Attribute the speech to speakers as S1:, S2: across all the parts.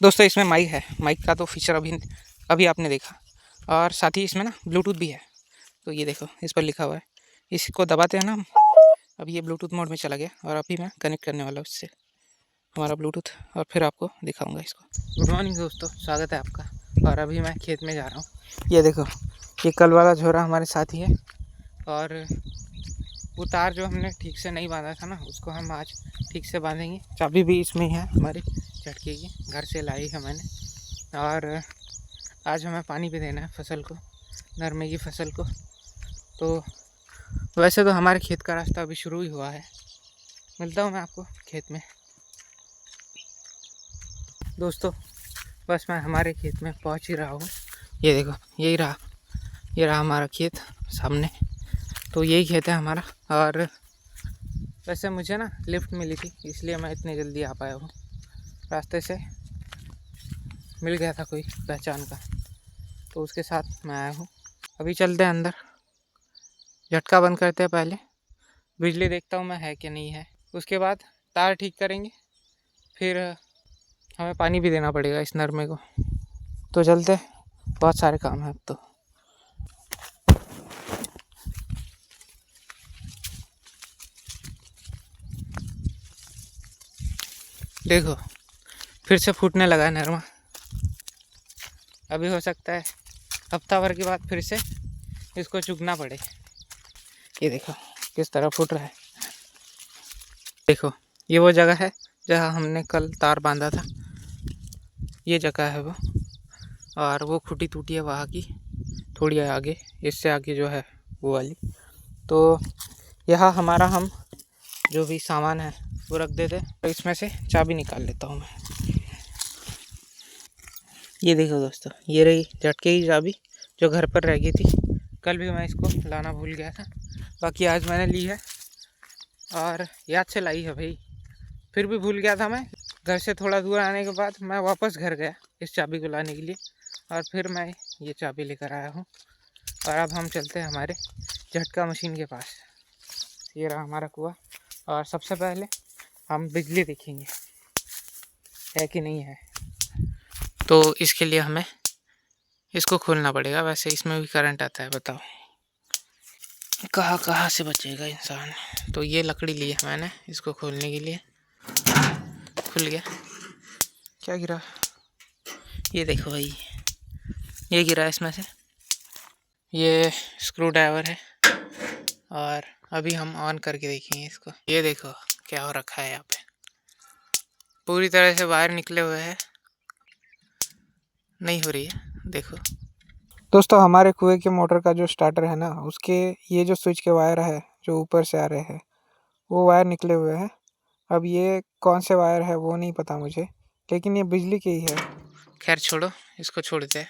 S1: दोस्तों इसमें माइक है, माइक का तो फीचर अभी आपने देखा, और साथ ही इसमें ना ब्लूटूथ भी है। तो ये देखो इस पर लिखा हुआ है, इसको दबाते हैं ना हम, अभी ये ब्लूटूथ मोड में चला गया और अभी मैं कनेक्ट करने वाला हूँ इससे हमारा ब्लूटूथ, और फिर आपको दिखाऊंगा इसको। गुड मॉर्निंग दोस्तों, स्वागत है आपका। और अभी मैं खेत में जा रहा हूँ। ये देखो ये कल वाला झोरा हमारे साथ ही है, और वो तार जो हमने ठीक से नहीं बांधा था ना, उसको हम आज ठीक से बांधेंगे। चाबी भी इसमें ही है हमारी झटके की, घर से लाई है मैंने। और आज हमें पानी भी देना है फसल को, नरमे की फसल को। तो वैसे तो हमारे खेत का रास्ता अभी शुरू ही हुआ है। मिलता हूँ मैं आपको खेत में। दोस्तों बस मैं हमारे खेत में पहुँच ही रहा हूँ। ये देखो ये रहा हमारा खेत सामने। तो यही खेत है हमारा। और वैसे मुझे ना लिफ्ट मिली थी, इसलिए मैं इतनी जल्दी आ पाया हूँ। रास्ते से मिल गया था कोई पहचान का, तो उसके साथ मैं आया हूँ। अभी चलते हैं अंदर, झटका बंद करते हैं पहले, बिजली देखता हूँ मैं है कि नहीं है। उसके बाद तार ठीक करेंगे, फिर हमें पानी भी देना पड़ेगा इस नरमे को। तो चलते, बहुत सारे काम हैं अब तो। देखो फिर से फूटने लगा है नरमा। अभी हो सकता है हफ्ता भर के बाद फिर से इसको चुगना पड़े। ये देखो किस तरह फूट रहा है। देखो ये वो जगह है जहाँ हमने कल तार बांधा था, ये जगह है वो। और वो खुटी टूटी है वहाँ की, थोड़ी आगे, इससे आगे जो है वो वाली। तो यहाँ हमारा हम जो भी सामान है वो रख देते। तो इसमें से चाबी निकाल लेता हूँ मैं। ये देखो दोस्तों, ये रही झटके की चाबी जो घर पर रह गई थी। कल भी मैं इसको लाना भूल गया था, बाकी आज मैंने ली है और याद से लाई है भाई। फिर भी भूल गया था मैं। घर से थोड़ा दूर आने के बाद मैं वापस घर गया इस चाबी को लाने के लिए, और फिर मैं ये चाबी लेकर आया हूँ। और अब हम चलते हैं हमारे झटका मशीन के पास। ये रहा हमारा कुआं, और सबसे पहले हम बिजली देखेंगे है कि नहीं है। तो इसके लिए हमें इसको खोलना पड़ेगा। वैसे इसमें भी करंट आता है, बताओ कहाँ से बचेगा इंसान। तो ये लकड़ी ली है मैंने इसको खोलने के लिए। खुल गया। क्या गिरा? ये देखो भाई, ये गिरा इसमें से। ये स्क्रू ड्राइवर है, और अभी हम ऑन करके देखेंगे इसको। ये देखो क्या हो रखा है यहाँ पे, पूरी तरह से वायर निकले हुए हैं, नहीं हो रही है। देखो दोस्तों, हमारे कुएं के मोटर का जो स्टार्टर है ना, उसके ये जो स्विच के वायर है जो ऊपर से आ रहे हैं, वो वायर निकले हुए हैं। अब ये कौन से वायर है वो नहीं पता मुझे, लेकिन ये बिजली के ही है। खैर छोड़ो, इसको छोड़ दे।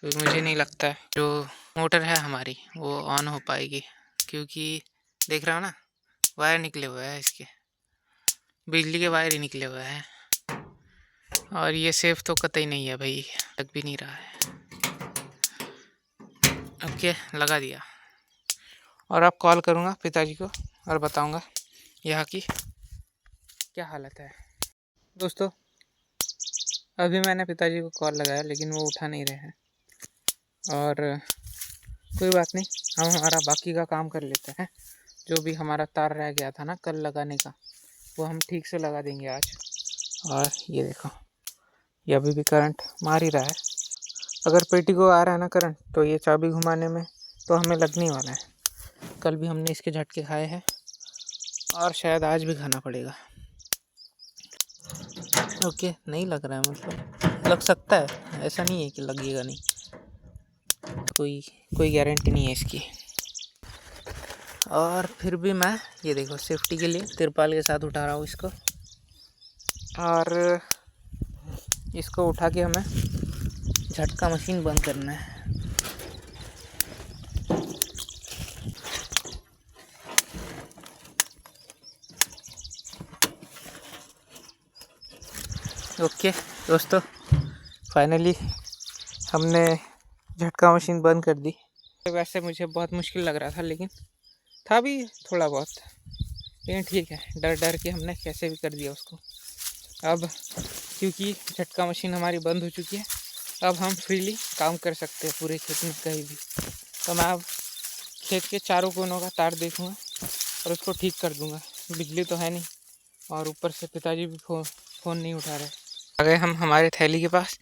S1: मुझे नहीं लगता जो मोटर है हमारी वो ऑन हो पाएगी, क्योंकि देख रहा हो ना वायर निकले हुए हैं, इसके बिजली के वायर ही निकले हुए हैं। और ये सेफ तो कतई नहीं है भाई, लग भी नहीं रहा है। ओके लगा दिया, और अब कॉल करूँगा पिताजी को और बताऊँगा यहाँ की क्या हालत है। दोस्तों अभी मैंने पिताजी को कॉल लगाया, लेकिन वो उठा नहीं रहे हैं। और कोई बात नहीं, हम हमारा बाकी का काम कर लेते हैं। जो भी हमारा तार रह गया था ना कल लगाने का, वो हम ठीक से लगा देंगे आज। और ये देखो ये अभी भी करंट मार ही रहा है। अगर पेटी को आ रहा है ना करंट, तो ये चाबी घुमाने में तो हमें लगने वाला है। कल भी हमने इसके झटके खाए हैं, और शायद आज भी खाना पड़ेगा। ओके नहीं लग रहा है, मतलब लग सकता है, ऐसा नहीं है कि लगेगा नहीं। कोई गारंटी नहीं है इसकी। और फिर भी मैं ये देखो सेफ्टी के लिए तिरपाल के साथ उठा रहा हूँ इसको। और इसको उठा के हमें झटका मशीन बंद करना है। ओके दोस्तों, फाइनली हमने झटका मशीन बंद कर दी। वैसे मुझे बहुत मुश्किल लग रहा था, लेकिन था भी थोड़ा बहुत, लेकिन ठीक है, डर डर के हमने कैसे भी कर दिया उसको। अब क्योंकि झटका मशीन हमारी बंद हो चुकी है, अब हम फ्रीली काम कर सकते हैं पूरे खेत में कहीं भी। तो मैं अब खेत के चारों कोनों का तार देखूँगा और उसको ठीक कर दूँगा। बिजली तो है नहीं और ऊपर से पिताजी भी फ़ोन नहीं उठा रहे। आ गए हम हमारे थैली के पास।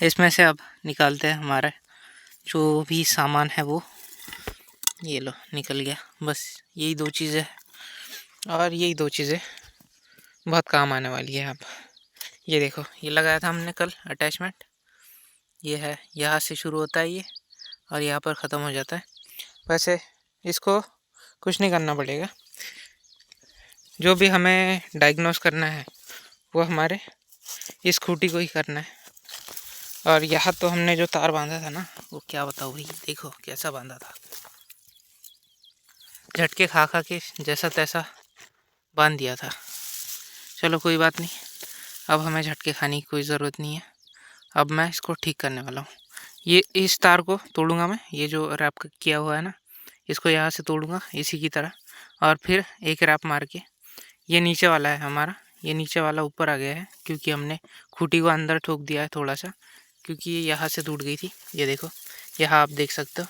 S1: इसमें से अब निकालते हैं हमारा जो भी सामान है वो। ये लो निकल गया। बस यही 2 चीज़ें हैं और यही 2 चीज़ें बहुत काम आने वाली है अब। ये देखो, ये लगाया था हमने कल अटैचमेंट। ये है, यहाँ से शुरू होता है ये और यहाँ पर ख़त्म हो जाता है। वैसे इसको कुछ नहीं करना पड़ेगा, जो भी हमें डायग्नोस करना है वो हमारे इस खूंटी को ही करना है। और यहाँ तो हमने जो तार बांधा था ना, वो क्या बताऊँ भाई, देखो कैसा बांधा था। झटके खा खा के जैसा तैसा बांध दिया था। चलो कोई बात नहीं, अब हमें झटके खाने की कोई ज़रूरत नहीं है। अब मैं इसको ठीक करने वाला हूँ। ये इस तार को तोड़ूंगा मैं, ये जो रैप किया हुआ है ना, इसको यहाँ से तोड़ूंगा इसी की तरह, और फिर एक रैप मार के, ये नीचे वाला है हमारा, ये नीचे वाला ऊपर आ गया है क्योंकि हमने खूंटी को अंदर ठोक दिया है थोड़ा सा, क्योंकि ये यहाँ से टूट गई थी। ये देखो, यहाँ आप देख सकते हो,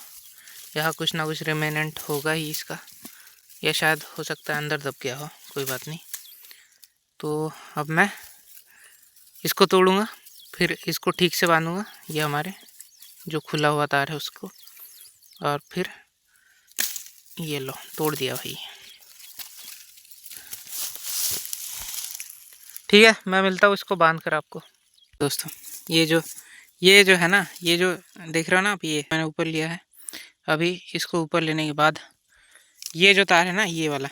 S1: यहाँ कुछ ना कुछ रिमेनेंट होगा ही इसका, या शायद हो सकता है अंदर दब गया हो, कोई बात नहीं। तो अब मैं इसको तोड़ूंगा, फिर इसको ठीक से बांधूंगा, ये हमारे जो खुला हुआ तार है उसको, और फिर ये लो तोड़ दिया भाई। ठीक है, मैं मिलता हूँ इसको बांध कर आपको। दोस्तों ये जो है ना, ये जो देख रहे हो ना आप, ये मैंने ऊपर लिया है। अभी इसको ऊपर लेने के बाद ये जो तार है ना, ये वाला,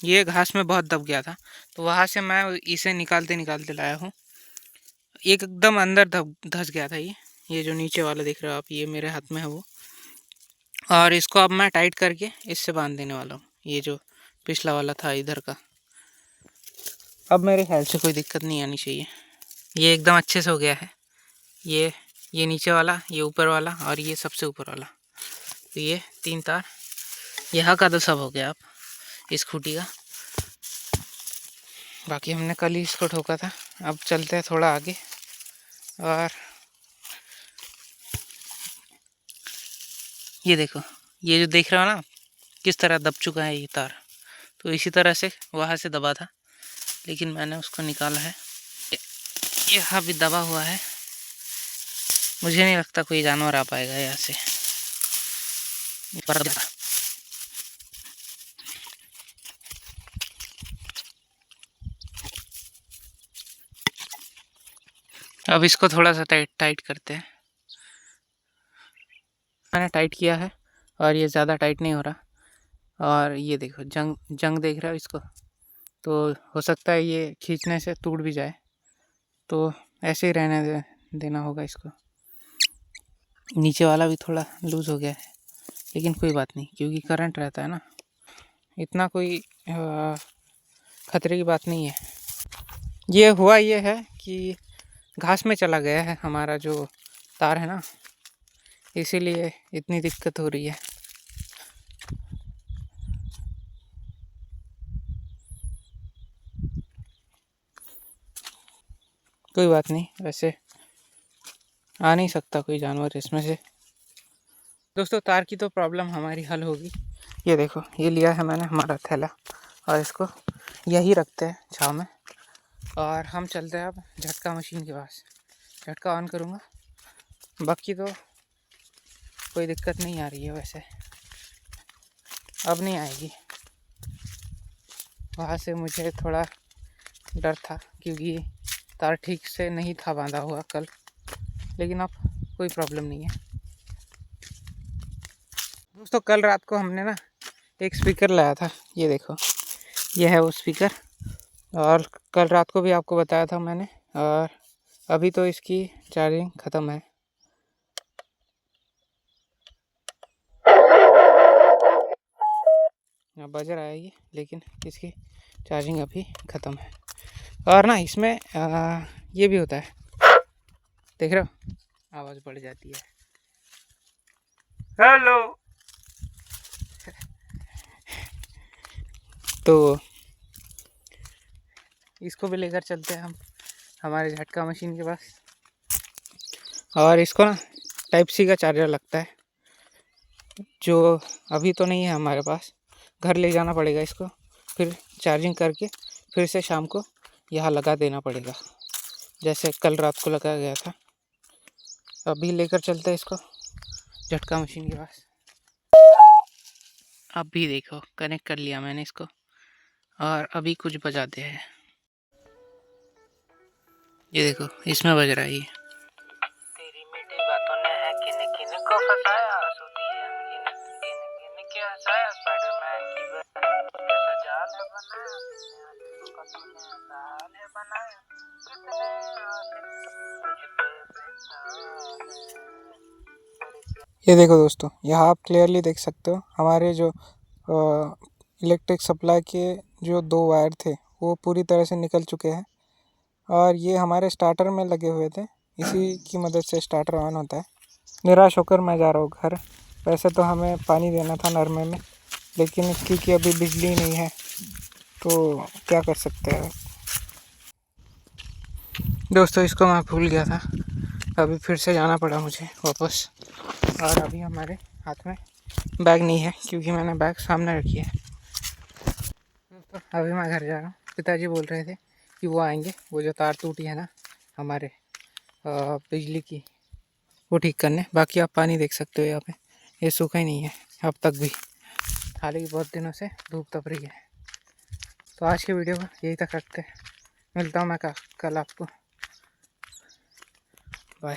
S1: ये घास में बहुत दब गया था, तो वहाँ से मैं इसे निकालते निकालते लाया हूँ। एकदम अंदर धस गया था ये जो नीचे वाला देख रहे हो आप, ये मेरे हाथ में है वो। और इसको अब मैं टाइट करके इससे बांध देने वाला हूँ, ये जो पिछला वाला था इधर का। अब मेरे ख्याल से कोई दिक्कत नहीं आनी चाहिए। ये एकदम अच्छे से हो गया है। ये नीचे वाला, ये ऊपर वाला और ये सबसे ऊपर वाला, तो ये 3 तार यहाँ का तो सब हो गया अब इस खूंटी का। बाकी हमने कल ही इसको ठोका था। अब चलते हैं थोड़ा आगे, और ये देखो, ये जो देख रहे हो ना किस तरह दब चुका है ये तार, तो इसी तरह से वहाँ से दबा था, लेकिन मैंने उसको निकाला है। यहाँ भी दबा हुआ है, मुझे नहीं लगता कोई जानवर आ पाएगा यहाँ से। अब इसको थोड़ा सा टाइट करते हैं। मैंने टाइट किया है और ये ज़्यादा टाइट नहीं हो रहा। और ये देखो जंग देख रहे हो इसको, तो हो सकता है ये खींचने से टूट भी जाए, तो ऐसे ही रहने देना होगा इसको। नीचे वाला भी थोड़ा लूज़ हो गया है, लेकिन कोई बात नहीं, क्योंकि करंट रहता है ना, इतना कोई खतरे की बात नहीं है। ये हुआ ये है कि घास में चला गया है हमारा जो तार है ना, इसीलिए इतनी दिक्कत हो रही है। कोई बात नहीं, वैसे आ नहीं सकता कोई जानवर इसमें से। दोस्तों तार की तो प्रॉब्लम हमारी हल होगी। ये देखो, ये लिया है मैंने हमारा थैला, और इसको यही रखते हैं छाँव में, और हम चलते हैं अब झटका मशीन के पास। झटका ऑन करूँगा, बाकी तो कोई दिक्कत नहीं आ रही है वैसे, अब नहीं आएगी। वहाँ से मुझे थोड़ा डर था क्योंकि तार ठीक से नहीं था बांधा हुआ कल, लेकिन अब कोई प्रॉब्लम नहीं है। दोस्तों कल रात को हमने ना एक स्पीकर लाया था, ये देखो, ये है वो स्पीकर, और कल रात को भी आपको बताया था मैंने, और अभी तो इसकी चार्जिंग ख़त्म है। बज रहा है ये, लेकिन इसकी चार्जिंग अभी ख़त्म है। और ना इसमें ये भी होता है, देख रहे हो, आवाज़ बढ़ जाती है। हेलो। तो इसको भी लेकर चलते हैं हम हमारे झटका मशीन के पास। और इसको ना टाइप सी का चार्जर लगता है, जो अभी तो नहीं है हमारे पास। घर ले जाना पड़ेगा इसको, फिर चार्जिंग करके फिर से शाम को यहाँ लगा देना पड़ेगा, जैसे कल रात को लगाया गया था। अभी लेकर चलते हैं इसको झटका मशीन के पास। अभी देखो कनेक्ट कर लिया मैंने इसको, और अभी कुछ बजाते हैं। ये देखो इसमें बज रहा है ये। तेरी मीठी बातों ने है किन किन को फसाया, सुदिया किन किन के हंसाया, स्पाइडरमैन की कैसा जाल है बनाया, का तूने जाल है बनाया, कितने आशिक तुझ पे बेताब है। ये देखो दोस्तों, यहाँ आप क्लियरली देख सकते हो हमारे जो इलेक्ट्रिक सप्लाई के जो 2 वायर थे वो पूरी तरह से निकल चुके हैं, और ये हमारे स्टार्टर में लगे हुए थे। इसी की मदद से स्टार्टर ऑन होता है। निराश होकर मैं जा रहा हूँ घर। वैसे तो हमें पानी देना था नरमे में, लेकिन क्योंकि अभी बिजली नहीं है तो क्या कर सकते हैं दोस्तों। इसको मैं भूल गया था, अभी फिर से जाना पड़ा मुझे वापस। और अभी हमारे हाथ में बैग नहीं है, क्योंकि मैंने बैग सामने रखी है। दोस्तों अभी मैं घर जा रहा हूँ। पिताजी बोल रहे थे कि वो आएंगे, वो जो तार टूटी है ना हमारे बिजली की, वो ठीक करने। बाकी आप पानी देख सकते हो यहाँ पे, ये सूखा ही नहीं है अब तक भी, हालांकि बहुत दिनों से धूप तप रही है। तो आज के वीडियो को यही तक रखते हैं, मिलता हूँ मैं कल आपको। बाय।